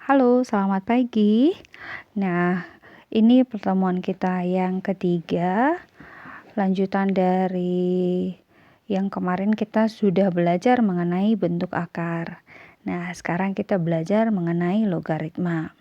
Halo, selamat pagi. Nah, ini pertemuan kita yang ketiga, lanjutan dari yang kemarin kita sudah belajar mengenai bentuk akar. Nah, sekarang kita belajar mengenai logaritma.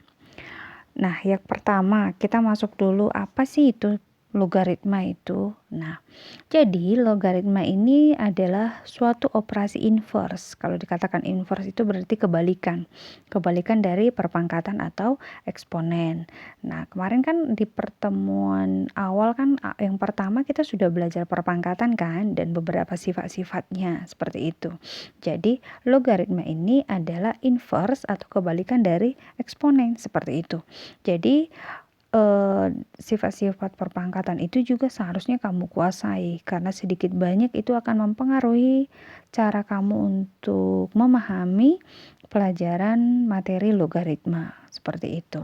Nah, yang pertama kita masuk dulu apa sih itu logaritma itu. Nah, jadi logaritma ini adalah suatu operasi inverse. Kalau dikatakan inverse itu berarti kebalikan. Kebalikan dari perpangkatan atau eksponen. Nah, kemarin kan di pertemuan awal kan yang pertama kita sudah belajar perpangkatan kan dan beberapa sifat-sifatnya seperti itu. Jadi, logaritma ini adalah inverse atau kebalikan dari eksponen seperti itu. Jadi sifat-sifat perpangkatan itu juga seharusnya kamu kuasai karena sedikit banyak itu akan mempengaruhi cara kamu untuk memahami pelajaran materi logaritma seperti itu.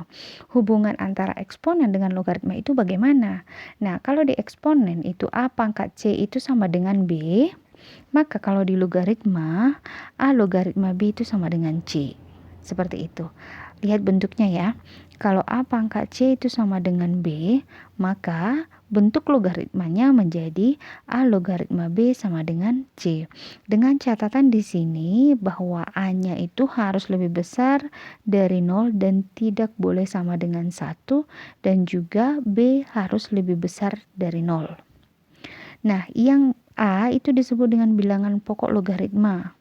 Hubungan antara eksponen dengan logaritma itu bagaimana? Nah, kalau di eksponen itu A pangkat C itu sama dengan B, maka kalau di logaritma A logaritma B itu sama dengan C. Seperti itu. Lihat bentuknya ya. Kalau A pangkat C itu sama dengan B, maka bentuk logaritmanya menjadi A logaritma B sama dengan C. Dengan catatan di sini bahwa A-nya itu harus lebih besar dari 0 dan tidak boleh sama dengan 1 dan juga B harus lebih besar dari 0. Nah, yang A itu disebut dengan bilangan pokok logaritma.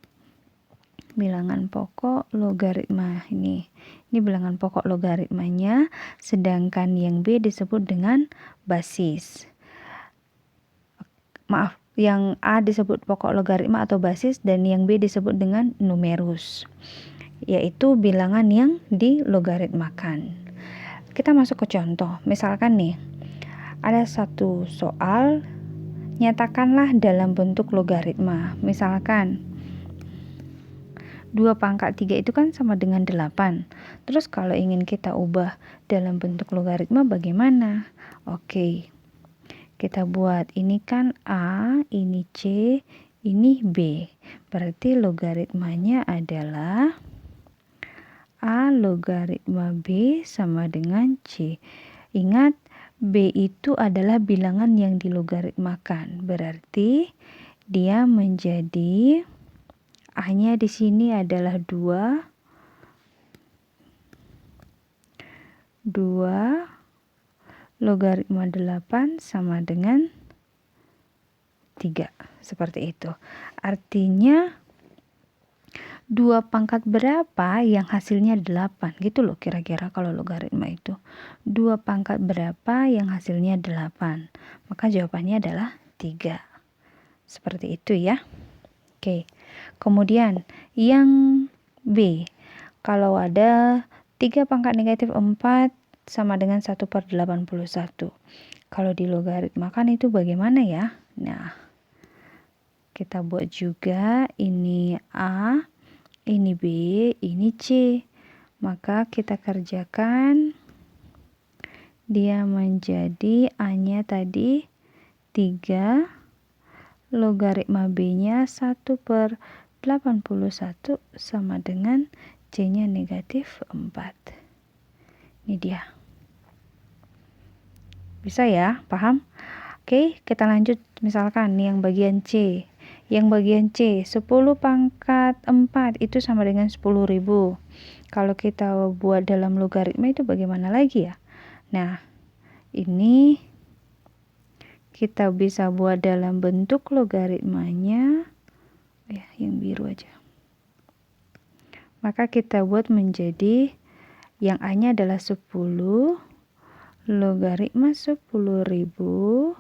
Bilangan pokok logaritma ini bilangan pokok logaritmanya, sedangkan yang B disebut dengan basis. Maaf, yang A disebut pokok logaritma atau basis dan yang B disebut dengan numerus, yaitu bilangan yang dilogaritmakan. Kita masuk ke contoh. Misalkan nih, ada satu soal, nyatakanlah dalam bentuk logaritma. Misalkan 2 pangkat 3 itu kan sama dengan 8. Terus kalau ingin kita ubah dalam bentuk logaritma bagaimana? Oke, kita buat ini kan A, ini C, ini B. Berarti logaritmanya adalah A logaritma B sama dengan C. Ingat, B itu adalah bilangan yang dilogaritmakan. Berarti dia menjadi A-nya di sini adalah 2 logaritma 8 sama dengan 3. Seperti itu. Artinya 2 pangkat berapa yang hasilnya 8. Gitu loh kira-kira kalau logaritma itu. 2 pangkat berapa yang hasilnya 8. Maka jawabannya adalah 3. Seperti itu ya. Oke. Kemudian yang B, kalau ada 3 pangkat negatif 4 sama dengan 1/81. Kalau dilogaritmakan itu bagaimana ya? Nah, kita buat juga ini A, ini B, ini C. Maka kita kerjakan, dia menjadi A-nya tadi 3, logaritma B-nya 1/81 sama dengan C-nya negatif 4. Ini dia. Bisa ya? Paham? Oke, kita lanjut. Misalkan yang bagian C. Yang bagian C, 10 pangkat 4 itu sama dengan 10.000. Kalau kita buat dalam logaritma itu bagaimana lagi ya? Nah, ini kita bisa buat dalam bentuk logaritmanya. Ya, yang biru aja. Maka kita buat menjadi yang A-nya adalah 10 logaritma 10.000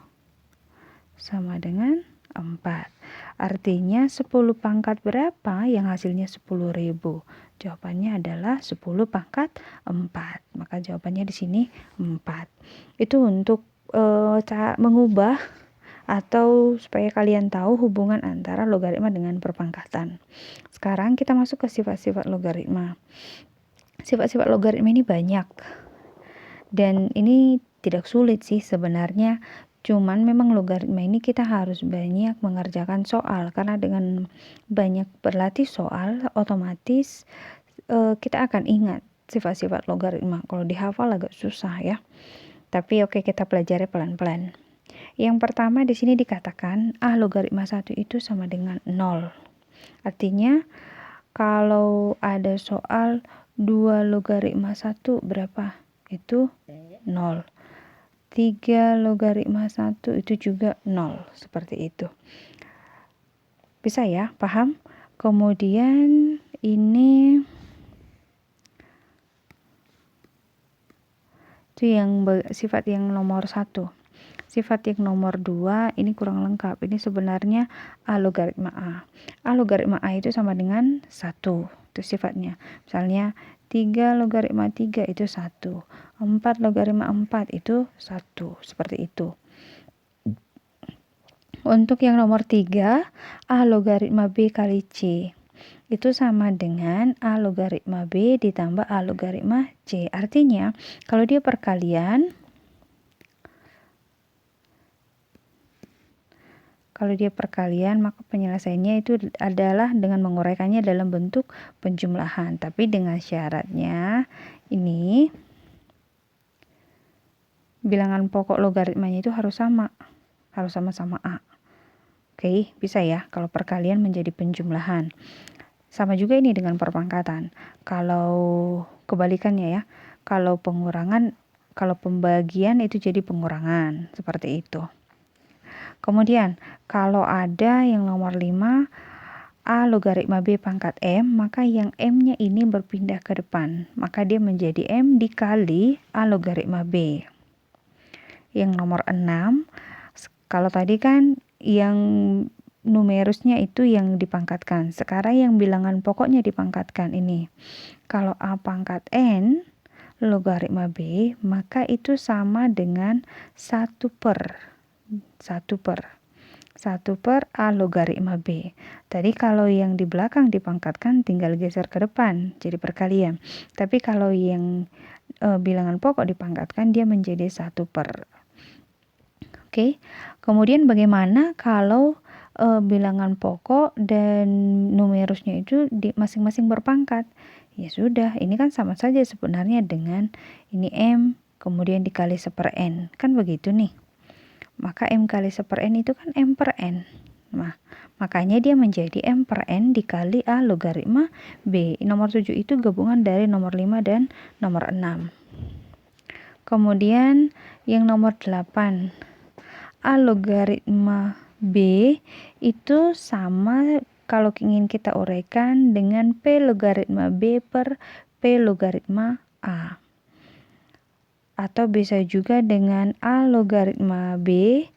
sama dengan 4. Artinya 10 pangkat berapa yang hasilnya 10.000? Jawabannya adalah 10 pangkat 4. Maka jawabannya di sini 4. Itu untuk cara mengubah atau supaya kalian tahu hubungan antara logaritma dengan perpangkatan. Sekarang kita masuk ke sifat-sifat logaritma. Sifat-sifat logaritma ini banyak. Dan ini tidak sulit sih sebenarnya. Cuman memang logaritma ini kita harus banyak mengerjakan soal. Karena dengan banyak berlatih soal, otomatis kita akan ingat sifat-sifat logaritma. Kalau dihafal agak susah ya. Tapi oke, kita pelajari pelan-pelan. Yang pertama di sini dikatakan A logaritma 1 itu sama dengan 0. Artinya kalau ada soal 2 logaritma 1 berapa? Itu 0. 3 logaritma 1 itu juga 0. Seperti itu. Bisa ya, paham? Kemudian ini itu yang sifat yang nomor 1. Sifat yang nomor 2 ini kurang lengkap. Ini sebenarnya A logaritma A. A logaritma A itu sama dengan 1. Itu sifatnya. Misalnya 3 logaritma 3 itu 1. 4 logaritma 4 itu 1. Seperti itu. Untuk yang nomor 3, A logaritma B kali C. Itu sama dengan A logaritma B ditambah A logaritma C. Artinya, kalau dia perkalian, maka penyelesaiannya itu adalah dengan menguraikannya dalam bentuk penjumlahan. Tapi dengan syaratnya, ini bilangan pokok logaritmanya itu harus sama. Harus sama-sama A. Oke, bisa ya kalau perkalian menjadi penjumlahan. Sama juga ini dengan perpangkatan. Kalau kebalikannya ya, kalau pembagian itu jadi pengurangan, seperti itu. Kemudian, kalau ada yang nomor 5, A logaritma B pangkat M, maka yang M-nya ini berpindah ke depan. Maka dia menjadi M dikali A logaritma B. Yang nomor 6, kalau tadi kan yang numerusnya itu yang dipangkatkan. Sekarang yang bilangan pokoknya dipangkatkan ini. Kalau A pangkat N logaritma B, maka itu sama dengan 1 per A logaritma B. Tadi kalau yang di belakang dipangkatkan tinggal geser ke depan, jadi perkalian. Tapi kalau yang bilangan pokok dipangkatkan, dia menjadi 1 per. Oke. Kemudian bagaimana kalau bilangan pokok dan numerusnya itu masing-masing berpangkat? Ya sudah, ini kan sama saja sebenarnya dengan ini M, kemudian dikali 1 per N. Kan begitu nih. Maka M kali 1 per N itu kan M per N. Nah, makanya dia menjadi M per N dikali A logaritma B. Nomor 7 itu gabungan dari nomor 5 dan nomor 6. Kemudian yang nomor 8. A logaritma B itu sama kalau ingin kita uraikan dengan P logaritma B per P logaritma A. Atau bisa juga dengan A logaritma B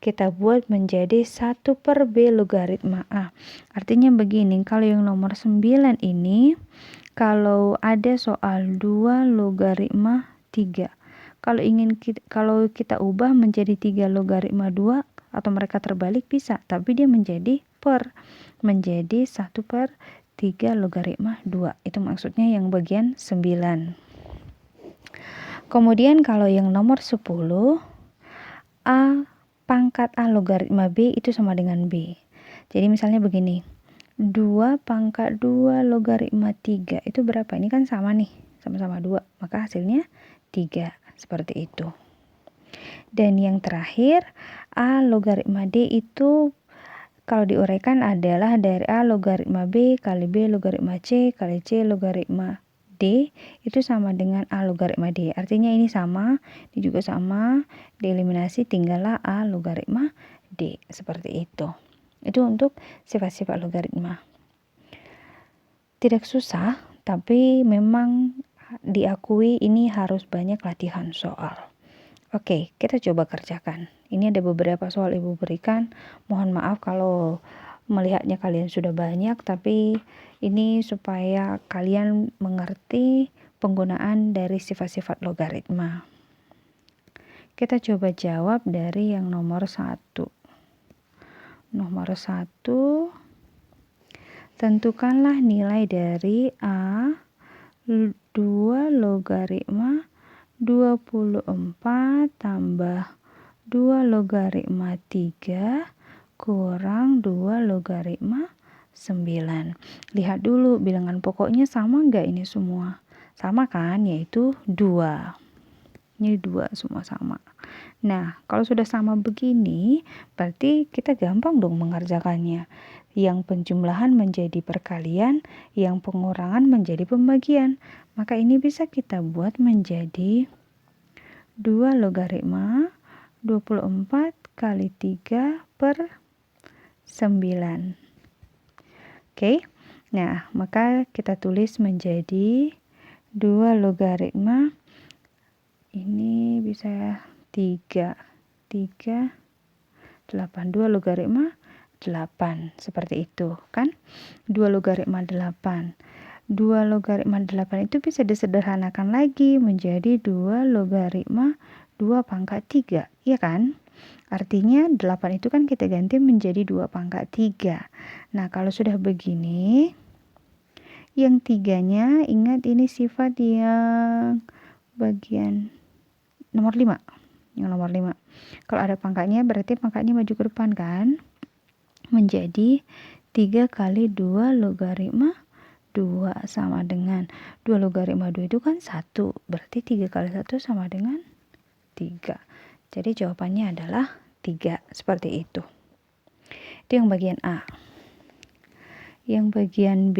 kita buat menjadi 1 per B logaritma A. Artinya begini, kalau yang nomor 9 ini, kalau ada soal 2 logaritma 3. Kalau kita ubah menjadi 3 logaritma 2 atau mereka terbalik bisa, tapi dia menjadi 1 per 3 logaritma 2. Itu maksudnya yang bagian 9. Kemudian kalau yang nomor 10, A pangkat A logaritma B itu sama dengan B. Jadi misalnya begini, 2 pangkat 2 logaritma 3 itu berapa? Ini kan sama nih, sama-sama 2. Maka hasilnya 3. Seperti itu. Dan yang terakhir, A logaritma D itu kalau diuraikan adalah dari A logaritma B kali B logaritma C kali C logaritma D itu sama dengan A logaritma D. Artinya ini sama, ini juga sama, dieliminasi tinggallah A logaritma D. Seperti itu. Itu untuk sifat-sifat logaritma. Tidak susah, tapi memang diakui ini harus banyak latihan soal. Oke, kita coba kerjakan. Ini ada beberapa soal Ibu berikan. Mohon maaf kalau melihatnya kalian sudah banyak, tapi ini supaya kalian mengerti penggunaan dari sifat-sifat logaritma. Kita coba jawab dari yang nomor 1. Nomor 1, tentukanlah nilai dari A 2 logaritma 24 tambah 2 logaritma 3 kurang 2 logaritma 9. Lihat dulu bilangan pokoknya sama enggak ini semua? sama kan, yaitu 2. Ini 2 semua sama. Nah, kalau sudah sama begini, berarti kita gampang dong mengerjakannya. Yang penjumlahan menjadi perkalian, yang pengurangan menjadi pembagian. Maka ini bisa kita buat menjadi 2 logaritma 24 kali 3 per 9. Oke. Nah, maka kita tulis menjadi 2 logaritma, ini bisa 3, 8, 2 logaritma 8, seperti itu kan. 2 logaritma 8. 2 logaritma 8 itu bisa disederhanakan lagi menjadi 2 logaritma 2 pangkat 3, iya kan? Artinya 8 itu kan kita ganti menjadi 2 pangkat 3. Nah, kalau sudah begini, yang 3-nya ingat ini sifat yang bagian nomor 5. Yang nomor 5. Kalau ada pangkatnya berarti pangkatnya maju ke depan kan? Menjadi 3 kali 2 logaritma 2 sama dengan 2 logaritma 2 itu kan 1. Berarti 3 kali 1 sama dengan 3. Jadi jawabannya adalah 3, seperti itu. Itu yang bagian A. Yang bagian B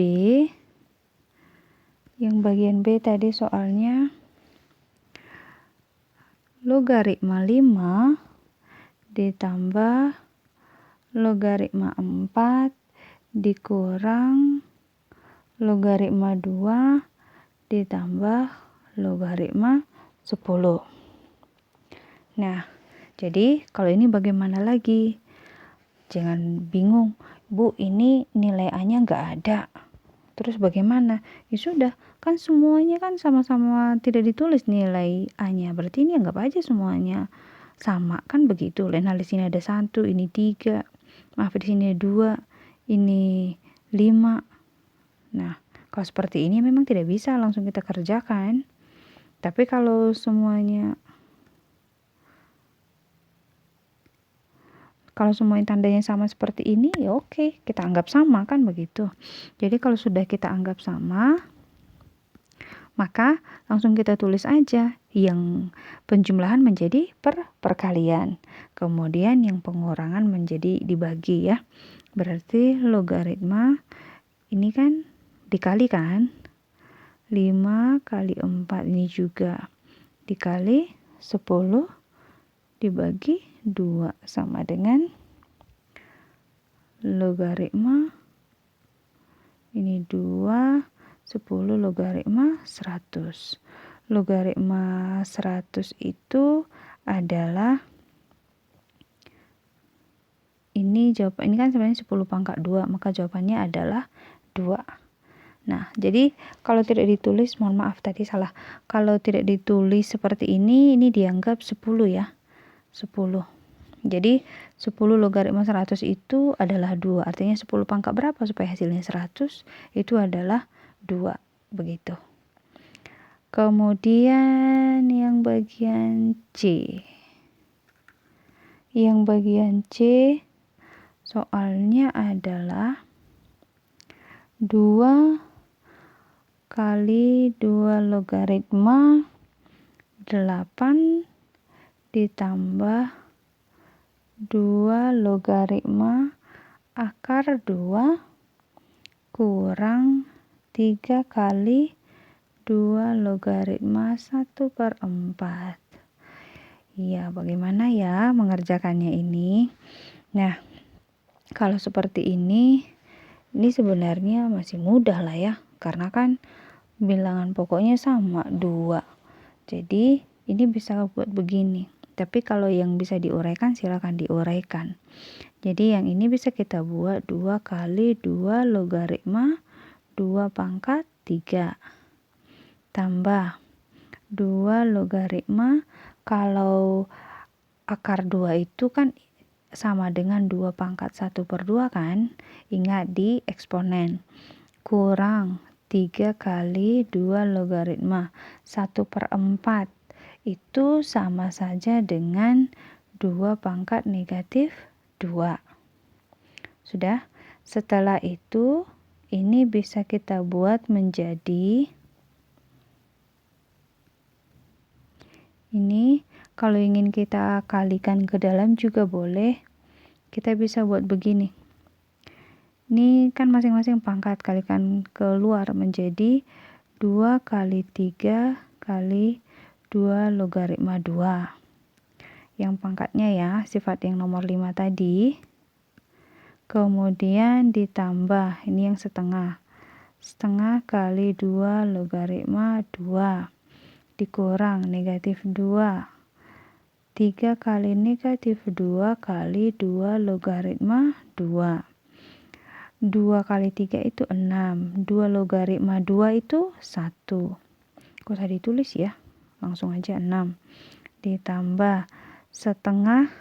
tadi soalnya logaritma 5 ditambah logaritma 4 dikurang logaritma 2 ditambah logaritma 10. Nah, jadi kalau ini bagaimana lagi? Jangan bingung, Bu, ini nilai A-nya nggak ada. Terus bagaimana? Ya sudah, kan semuanya kan sama-sama tidak ditulis nilai A-nya. Berarti ini anggap aja semuanya sama, kan begitu. Lain hal di sini ada 1, ini 3. Maaf, di sini ada 2, ini 5. Nah, kalau seperti ini memang tidak bisa langsung kita kerjakan. Tapi kalau semuanya tandanya sama seperti ini, ya oke, kita anggap sama kan begitu. Jadi kalau sudah kita anggap sama, maka langsung kita tulis aja yang penjumlahan menjadi perkalian. Kemudian yang pengurangan menjadi dibagi ya. Berarti logaritma ini kan dikali kan. 5 kali 4 ini juga dikali 10 dibagi 2 sama dengan logaritma ini 2, 10 logaritma 100. Logaritma 100 itu adalah ini kan sebenarnya 10 pangkat 2, maka jawabannya adalah 2. Nah, jadi kalau tidak ditulis, mohon maaf tadi salah. Kalau tidak ditulis seperti ini dianggap 10 ya. 10. Jadi 10 logaritma 100 itu adalah 2. Artinya 10 pangkat berapa supaya hasilnya 100? Itu adalah 2. Begitu. Kemudian yang bagian C. Yang bagian C soalnya adalah 2 kali 2 logaritma 8 ditambah 2 logaritma akar 2 kurang 3 kali 2 logaritma 1/4. Ya, bagaimana ya mengerjakannya ini? Nah, kalau seperti ini sebenarnya masih mudah lah ya. Karena kan bilangan pokoknya sama, 2. Jadi, ini bisa buat begini. Tapi kalau yang bisa diuraikan, silakan diuraikan. Jadi, yang ini bisa kita buat 2 kali 2 logaritma 2 pangkat 3. Tambah 2 logaritma, kalau akar 2 itu kan sama dengan 2 pangkat 1/2 kan? Ingat di eksponen. Kurang 3 kali 2 logaritma 1/4. Itu sama saja dengan 2 pangkat negatif 2. Sudah? Setelah itu, ini bisa kita buat menjadi Ini kalau ingin kita kalikan ke dalam juga boleh. Kita bisa buat begini. Ini kan masing-masing pangkat, kalikan keluar menjadi 2 kali 3 kali 2 logaritma 2. Yang pangkatnya ya, sifat yang nomor 5 tadi. Kemudian ditambah, ini yang setengah. Setengah kali 2 logaritma 2. Dikurang negatif 2. 3 kali negatif 2 kali 2 logaritma 2. 2 kali 3 itu 6. 2 logaritma 2 itu 1. Kok usah ditulis ya? Langsung aja 6. Ditambah setengah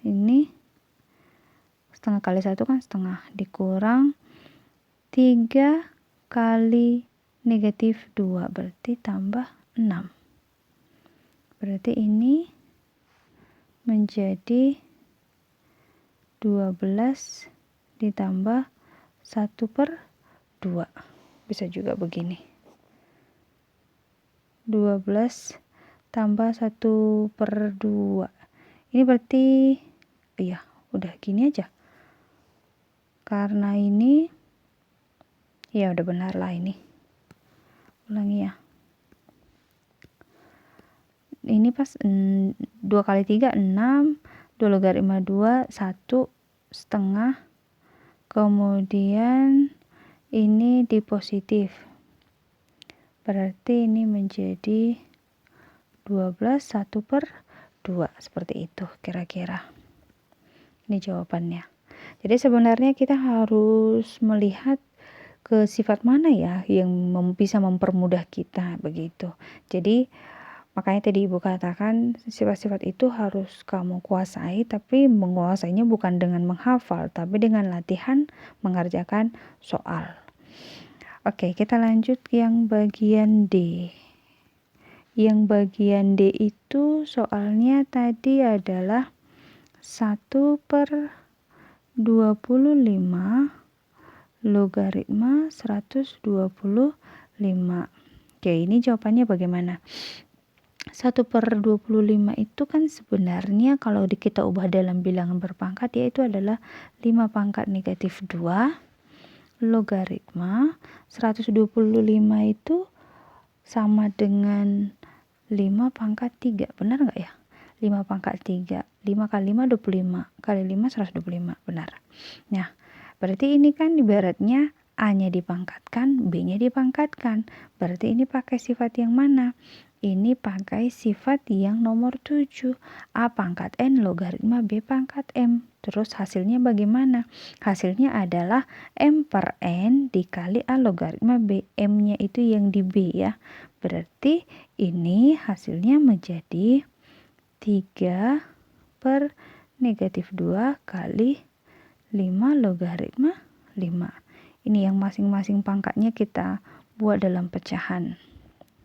ini setengah kali 1 kan setengah, dikurang 3 kali negatif 2 berarti tambah 6. Berarti ini menjadi 12 ditambah 1/2. Bisa juga begini. 12 tambah 1/2. Ini berarti iya, udah gini aja. Karena ini ya udah benar lah ini. Ulangi ya. Ini pas 2 kali 3 6, 2 logaritma 2 1 setengah, kemudian ini di positif, berarti ini menjadi 12 1/2, seperti itu kira-kira. Ini jawabannya. Jadi sebenarnya kita harus melihat ke sifat mana ya yang bisa mempermudah kita begitu. Jadi makanya tadi Ibu katakan sifat-sifat itu harus kamu kuasai, tapi menguasainya bukan dengan menghafal, tapi dengan latihan mengerjakan soal. Oke, kita lanjut yang bagian D. Yang bagian D itu soalnya tadi adalah 1/25 logaritma 125. Oke, ini jawabannya bagaimana? 1/25 itu kan sebenarnya kalau kita ubah dalam bilangan berpangkat yaitu adalah 5 pangkat negatif 2 logaritma 125 itu sama dengan 5 pangkat 3. Benar nggak ya? 5 pangkat 3. 5 kali 5 25. Kali 5 125. Benar. Nah, berarti ini kan ibaratnya A-nya dipangkatkan, B-nya dipangkatkan. Berarti ini pakai sifat yang mana? Ini pakai sifat yang nomor 7. A pangkat N logaritma B pangkat M. Terus hasilnya bagaimana? Hasilnya adalah M per N dikali A logaritma B. M-nya itu yang di B ya. Berarti ini hasilnya menjadi 3 per negatif 2 kali 5 logaritma 5. Ini yang masing-masing pangkatnya kita buat dalam pecahan.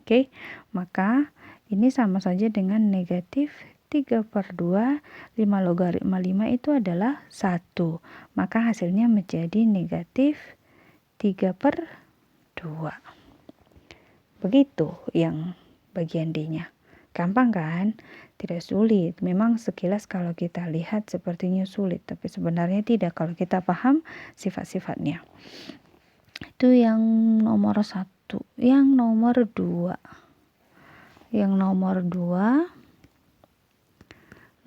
Oke, maka ini sama saja dengan negatif 3/2, 5 logaritma 5 itu adalah 1. Maka hasilnya menjadi negatif 3/2. Begitu yang bagian D-nya. Gampang kan? Tidak sulit. Memang sekilas kalau kita lihat sepertinya sulit, tapi sebenarnya tidak kalau kita paham sifat-sifatnya. Itu yang nomor 1. Yang nomor 2.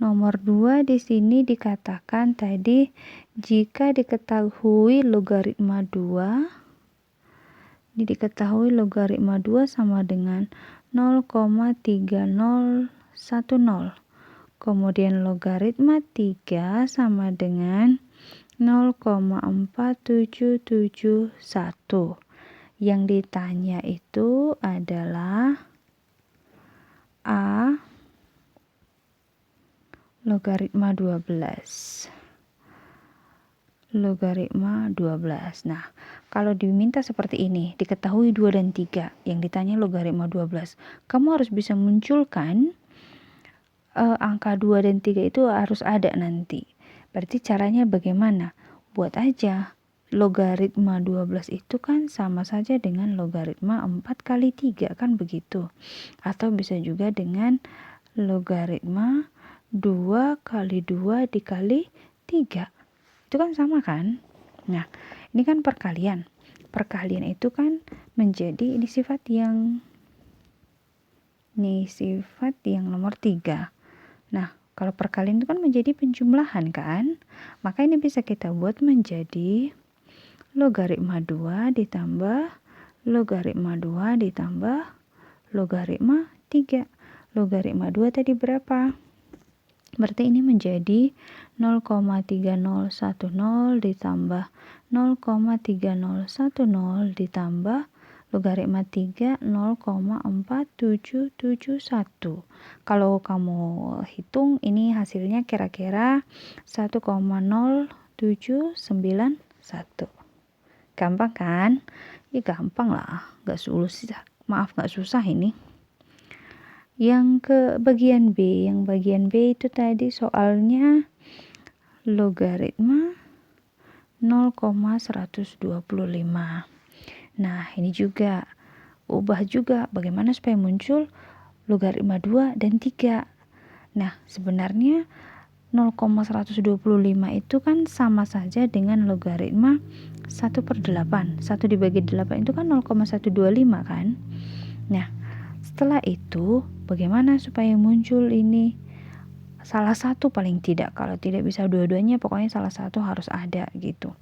Nomor 2 di sini dikatakan tadi jika diketahui logaritma 2 sama dengan 0,3010. Kemudian logaritma 3 sama dengan 0,4771. Yang ditanya itu adalah A logaritma 12. Nah, kalau diminta seperti ini, diketahui 2 dan 3, yang ditanya logaritma 12. Kamu harus bisa munculkan angka 2 dan 3 itu harus ada nanti. Berarti caranya bagaimana? Buat aja logaritma 12 itu kan sama saja dengan logaritma 4 kali 3, kan begitu. Atau bisa juga dengan logaritma 2 kali 2 dikali 3. Itu kan sama kan? Nah, ini kan perkalian. Perkalian itu kan menjadi ini sifat yang nomor 3. Nah, kalau perkalian itu kan menjadi penjumlahan kan? Maka ini bisa kita buat menjadi logaritma 2 ditambah logaritma 2 ditambah logaritma 3. Logaritma 2 tadi berapa? Berarti ini menjadi 0,3010 ditambah 0,3010 ditambah logaritma 3 0,4771. Kalau kamu hitung ini hasilnya kira-kira 1,0791. Gampang kan? Ya gampang lah, gak susah. Maaf gak susah ini. Yang ke bagian B, itu tadi soalnya logaritma 0,125. Nah, ini juga ubah juga bagaimana supaya muncul logaritma 2 dan 3. Nah, sebenarnya 0,125 itu kan sama saja dengan logaritma 1/8. 1 dibagi 8 itu kan 0,125 kan? Nah, setelah itu bagaimana supaya muncul ini? Salah satu paling tidak, kalau tidak bisa dua-duanya pokoknya salah satu harus ada gitu.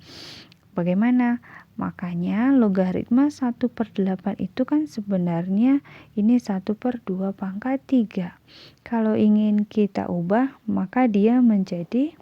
Bagaimana? Makanya logaritma 1/8 itu kan sebenarnya ini 1/2 pangkat 3. Kalau ingin kita ubah maka dia menjadi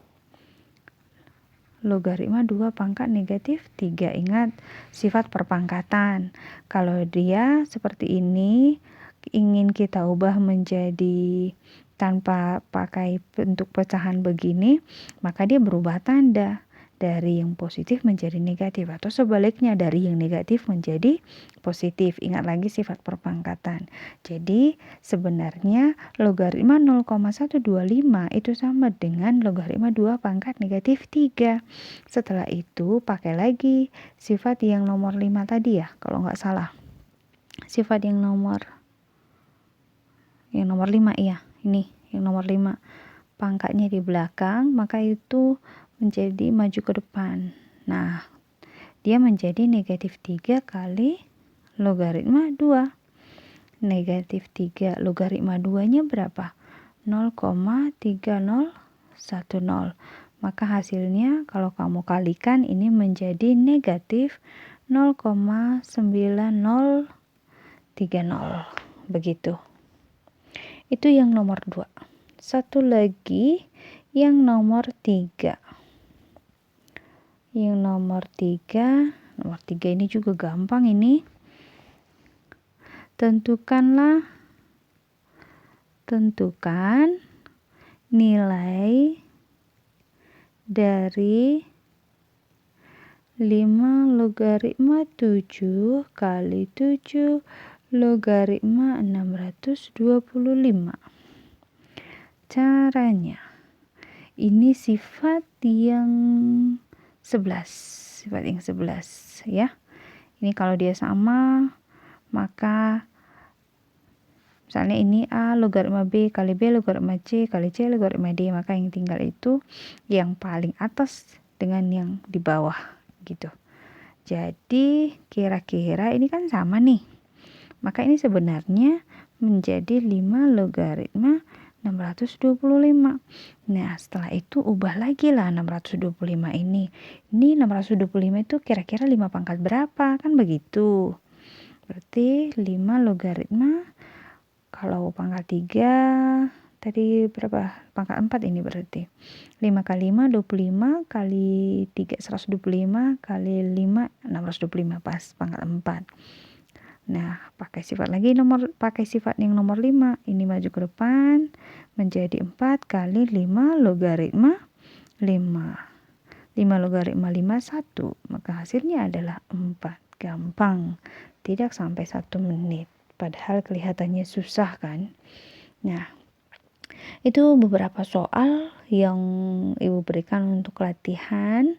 logaritma 2 pangkat negatif 3. Ingat sifat perpangkatan. Kalau dia seperti ini ingin kita ubah menjadi tanpa pakai bentuk pecahan begini, maka dia berubah tanda dari yang positif menjadi negatif atau sebaliknya dari yang negatif menjadi positif. Ingat lagi sifat perpangkatan. Jadi sebenarnya logaritma 0,125 itu sama dengan logaritma 2 pangkat negatif 3. Setelah itu pakai lagi sifat yang nomor 5 tadi ya, kalau nggak salah. Sifat yang nomor 5 iya, ini yang nomor 5. Pangkatnya di belakang, maka itu menjadi maju ke depan. Nah, dia menjadi negatif 3 kali logaritma 2. Negatif 3 logaritma 2-nya berapa? 0,3010. Maka hasilnya kalau kamu kalikan ini menjadi negatif 0,9030. Begitu. Itu yang nomor 2. Satu lagi yang nomor 3. Yang nomor 3 ini juga gampang ini. Tentukan nilai dari 5 logaritma 7 kali 7 logaritma 625. Caranya, ini sifat yang 11 ya. Ini kalau dia sama, maka misalnya ini A logaritma B kali B logaritma C kali C logaritma D, maka yang tinggal itu yang paling atas dengan yang di bawah gitu. Jadi kira-kira ini kan sama nih. Maka ini sebenarnya menjadi 5 logaritma 625. Nah, setelah itu ubah lagi lah 625 ini. Ini 625 itu kira-kira 5 pangkat berapa? Kan begitu. Berarti 5 logaritma, kalau pangkat 3 tadi berapa? Pangkat 4 ini berarti. 5 kali 5, 25, kali 3, 125, kali 5, 625 pas pangkat 4. Nah, pakai sifat yang nomor 5. Ini maju ke depan menjadi 4 kali 5 logaritma 5. 5 logaritma 5 1. Maka hasilnya adalah 4. Gampang. Tidak sampai 1 menit. Padahal kelihatannya susah kan? Nah, itu beberapa soal yang Ibu berikan untuk latihan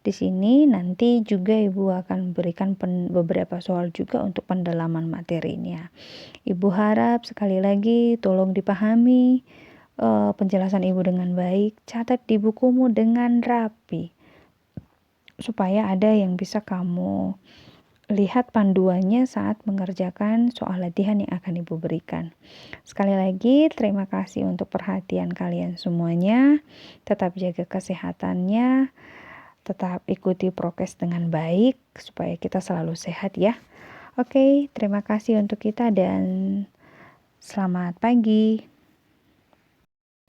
Di sini nanti juga Ibu akan berikan beberapa soal juga untuk pendalaman materinya. Ibu harap sekali lagi tolong dipahami penjelasan Ibu dengan baik, catat di bukumu dengan rapi, supaya ada yang bisa kamu lihat panduannya saat mengerjakan soal latihan yang akan Ibu berikan. Sekali lagi, terima kasih untuk perhatian kalian semuanya. Tetap jaga kesehatannya, tetap ikuti prokes dengan baik, supaya kita selalu sehat ya. Oke, terima kasih untuk kita dan selamat pagi.